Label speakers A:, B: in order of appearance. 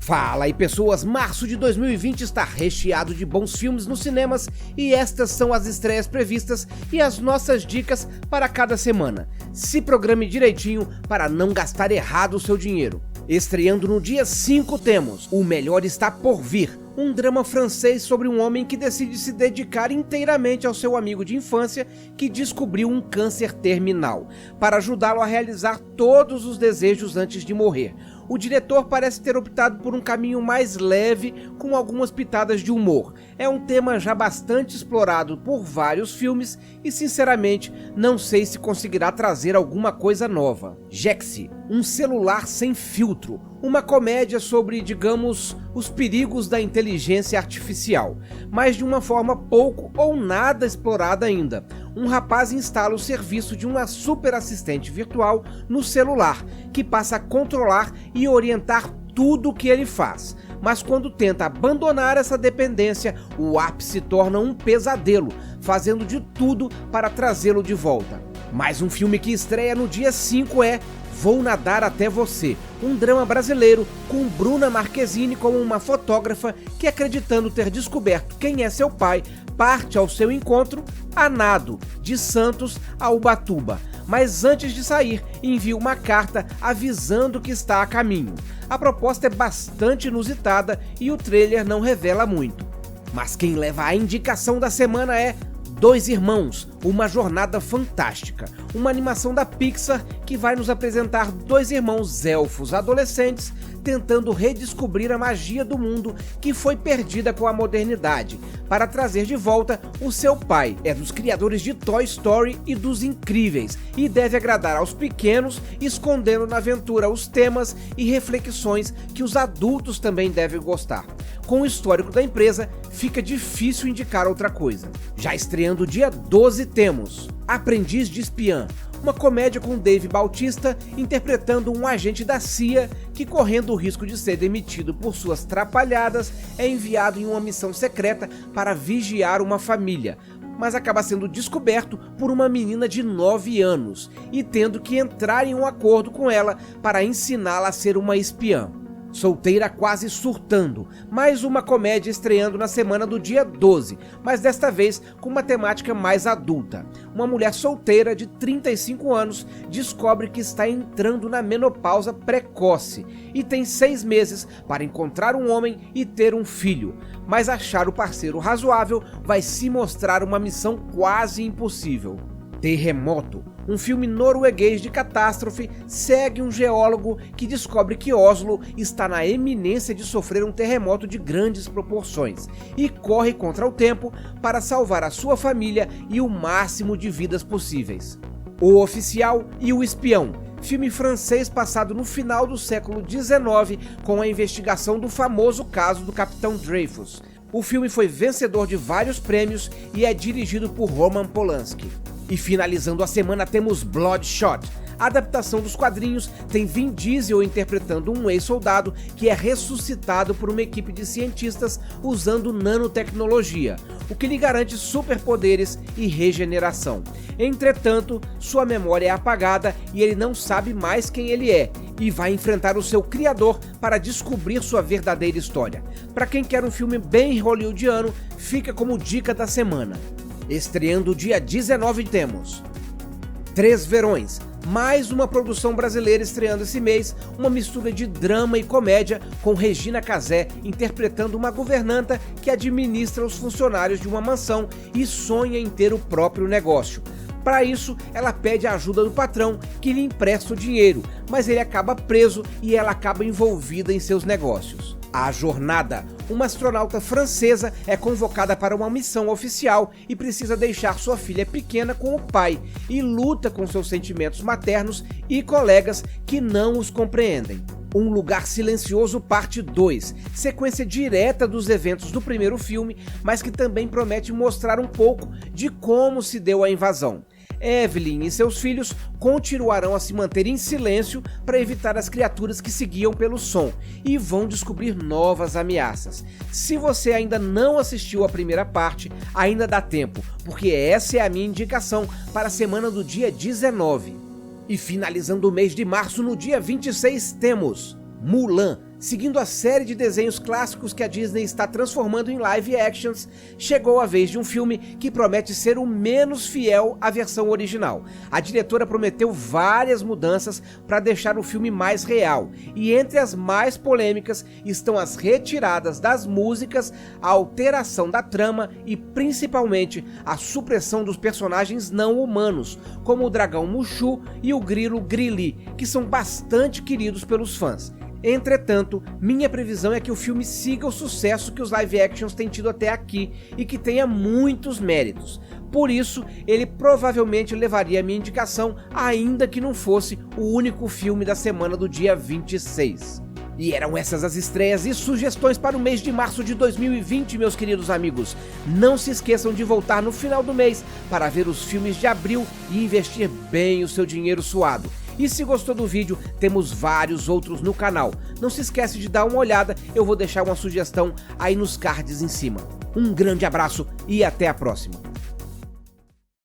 A: Fala aí pessoas, março de 2020 está recheado de bons filmes nos cinemas e estas são as estreias previstas e as nossas dicas para cada semana. Se programe direitinho para não gastar errado o seu dinheiro. Estreando no dia 5 temos O Melhor Está Por Vir, um drama francês sobre um homem que decide se dedicar inteiramente ao seu amigo de infância que descobriu um câncer terminal, para ajudá-lo a realizar todos os desejos antes de morrer. O diretor parece ter optado por um caminho mais leve, com algumas pitadas de humor. É um tema já bastante explorado por vários filmes e, sinceramente, não sei se conseguirá trazer alguma coisa nova. Jexi, um celular sem filtro, uma comédia sobre, digamos, os perigos da inteligência artificial, mas de uma forma pouco ou nada explorada ainda. Um rapaz instala o serviço de uma super assistente virtual no celular, que passa a controlar e orientar tudo o que ele faz. Mas quando tenta abandonar essa dependência, o app se torna um pesadelo, fazendo de tudo para trazê-lo de volta. Mais um filme que estreia no dia 5 é Vou Nadar Até Você, um drama brasileiro com Bruna Marquezine como uma fotógrafa que, acreditando ter descoberto quem é seu pai, parte ao seu encontro a nado, de Santos a Ubatuba, mas antes de sair envia uma carta avisando que está a caminho. A proposta é bastante inusitada e o trailer não revela muito. Mas quem leva a indicação da semana é Dois Irmãos, uma jornada fantástica, uma animação da Pixar que vai nos apresentar dois irmãos elfos adolescentes tentando redescobrir a magia do mundo que foi perdida com a modernidade, para trazer de volta o seu pai. É dos criadores de Toy Story e dos Incríveis, e deve agradar aos pequenos, escondendo na aventura os temas e reflexões que os adultos também devem gostar. Com o histórico da empresa, fica difícil indicar outra coisa. Já estreando dia 12 temos Aprendiz de Espiã, uma comédia com Dave Bautista interpretando um agente da CIA que, correndo o risco de ser demitido por suas trapalhadas, é enviado em uma missão secreta para vigiar uma família, mas acaba sendo descoberto por uma menina de 9 anos e tendo que entrar em um acordo com ela para ensiná-la a ser uma espiã. Solteira Quase Surtando, mais uma comédia estreando na semana do dia 12, mas desta vez com uma temática mais adulta. Uma mulher solteira de 35 anos descobre que está entrando na menopausa precoce e tem 6 meses para encontrar um homem e ter um filho, mas achar o parceiro razoável vai se mostrar uma missão quase impossível. Terremoto, um filme norueguês de catástrofe, segue um geólogo que descobre que Oslo está na iminência de sofrer um terremoto de grandes proporções e corre contra o tempo para salvar a sua família e o máximo de vidas possíveis. O Oficial e o Espião, filme francês passado no final do século XIX com a investigação do famoso caso do Capitão Dreyfus. O filme foi vencedor de vários prêmios e é dirigido por Roman Polanski. E finalizando a semana temos Bloodshot. A adaptação dos quadrinhos tem Vin Diesel interpretando um ex-soldado que é ressuscitado por uma equipe de cientistas usando nanotecnologia, o que lhe garante superpoderes e regeneração. Entretanto, sua memória é apagada e ele não sabe mais quem ele é, e vai enfrentar o seu criador para descobrir sua verdadeira história. Para quem quer um filme bem hollywoodiano, fica como dica da semana. Estreando dia 19 temos Três Verões, mais uma produção brasileira estreando esse mês, uma mistura de drama e comédia com Regina Casé interpretando uma governanta que administra os funcionários de uma mansão e sonha em ter o próprio negócio. Para isso, ela pede a ajuda do patrão que lhe empresta o dinheiro, mas ele acaba preso e ela acaba envolvida em seus negócios. A Jornada, uma astronauta francesa é convocada para uma missão oficial e precisa deixar sua filha pequena com o pai e luta com seus sentimentos maternos e colegas que não os compreendem. Um Lugar Silencioso Parte 2, sequência direta dos eventos do primeiro filme, mas que também promete mostrar um pouco de como se deu a invasão. Evelyn e seus filhos continuarão a se manter em silêncio para evitar as criaturas que se guiam pelo som e vão descobrir novas ameaças. Se você ainda não assistiu a primeira parte, ainda dá tempo, porque essa é a minha indicação para a semana do dia 19. E finalizando o mês de março, no dia 26, temos Mulan. Seguindo a série de desenhos clássicos que a Disney está transformando em live actions, chegou a vez de um filme que promete ser o menos fiel à versão original. A diretora prometeu várias mudanças para deixar o filme mais real, e entre as mais polêmicas estão as retiradas das músicas, a alteração da trama e principalmente a supressão dos personagens não humanos, como o dragão Mushu e o grilo Grilli, que são bastante queridos pelos fãs. Entretanto, minha previsão é que o filme siga o sucesso que os live actions têm tido até aqui e que tenha muitos méritos. Por isso, ele provavelmente levaria a minha indicação, ainda que não fosse o único filme da semana do dia 26. E eram essas as estreias e sugestões para o mês de março de 2020, meus queridos amigos. Não se esqueçam de voltar no final do mês para ver os filmes de abril e investir bem o seu dinheiro suado. E se gostou do vídeo, temos vários outros no canal. Não se esquece de dar uma olhada, eu vou deixar uma sugestão aí nos cards em cima. Um grande abraço e até a próxima.